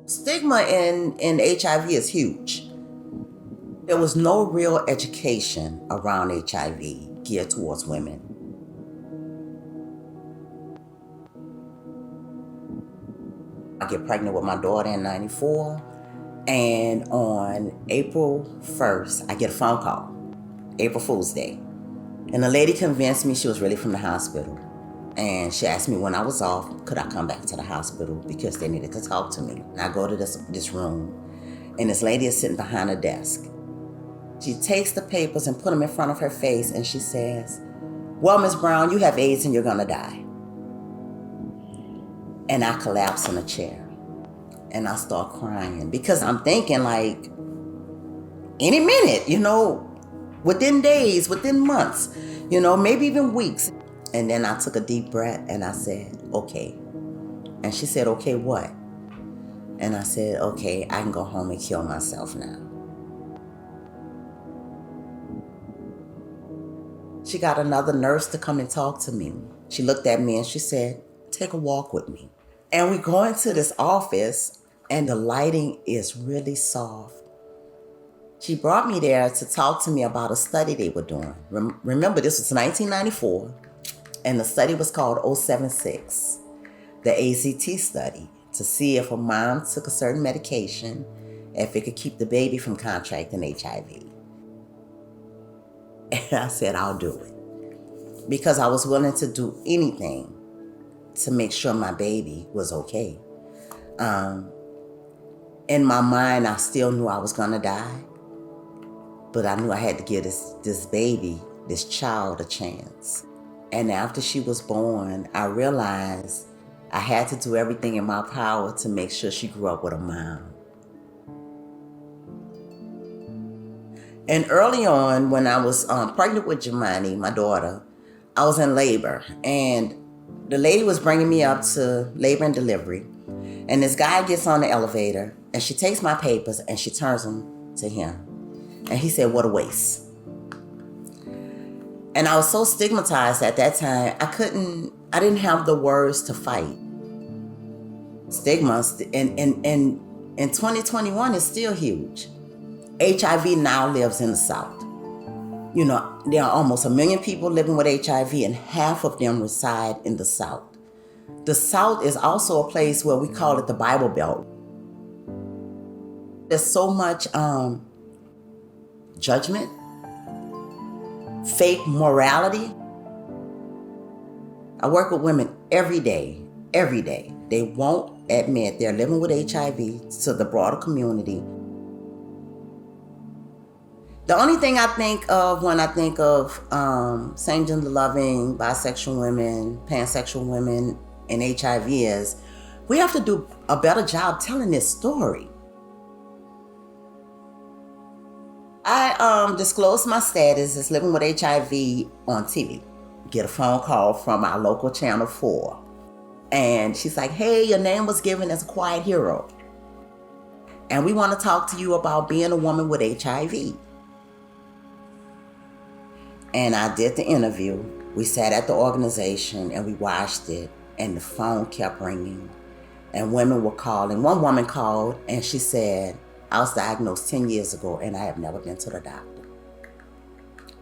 Stigma in HIV is huge. There was no real education around HIV geared towards women. I get pregnant with my daughter in 94, and on April 1st, I get a phone call, April Fool's Day. And the lady convinced me she was really from the hospital. And she asked me when I was off, could I come back to the hospital because they needed to talk to me. And I go to this room, and this lady is sitting behind a desk. She takes the papers and put them in front of her face, and she says, well, Ms. Brown, you have AIDS and you're gonna die. And I collapse in a chair, and I start crying because I'm thinking like, any minute, within days, within months, maybe even weeks. And then I took a deep breath and I said, okay. And she said, okay, what? And I said, okay, I can go home and kill myself now. She got another nurse to come and talk to me. She looked at me and she said, take a walk with me. And we go into this office and the lighting is really soft. She brought me there to talk to me about a study they were doing. Remember, this was 1994, and the study was called 076, the ACT study, to see if a mom took a certain medication, if it could keep the baby from contracting HIV. And I said, I'll do it. Because I was willing to do anything to make sure my baby was okay. In my mind, I still knew I was gonna die. But I knew I had to give this baby, this child, a chance. And after she was born, I realized I had to do everything in my power to make sure she grew up with a mom. And early on, when I was pregnant with Jemani, my daughter, I was in labor. And the lady was bringing me up to labor and delivery. And this guy gets on the elevator, and she takes my papers and she turns them to him. And he said, what a waste. And I was so stigmatized at that time, I didn't have the words to fight. Stigma in 2021 is still huge. HIV now lives in the South. There are almost 1 million people living with HIV, and half of them reside in the South. The South is also a place where we call it the Bible Belt. There's so much judgment, fake morality. I work with women every day. They won't admit they're living with HIV to the broader community. The only thing I think of when I think of same-gender loving, bisexual women, pansexual women, and HIV is we have to do a better job telling this story. I disclosed my status as living with HIV on TV. Get a phone call from our local Channel 4. And she's like, hey, your name was given as a quiet hero. And we want to talk to you about being a woman with HIV. And I did the interview. We sat at the organization and we watched it. And the phone kept ringing. And women were calling. One woman called and she said, I was diagnosed 10 years ago and I have never been to the doctor.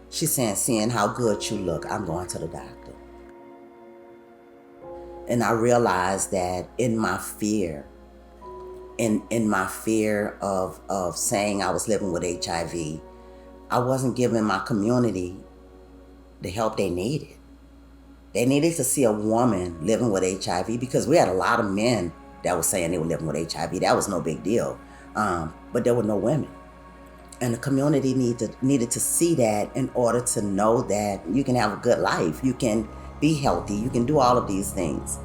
She's saying, seeing how good you look, I'm going to the doctor. And I realized that in my fear, in my fear of saying I was living with HIV, I wasn't giving my community the help they needed. They needed to see a woman living with HIV because we had a lot of men that were saying they were living with HIV. That was no big deal. But there were no women. And the community needed to see that in order to know that you can have a good life. You can be healthy. You can do all of these things.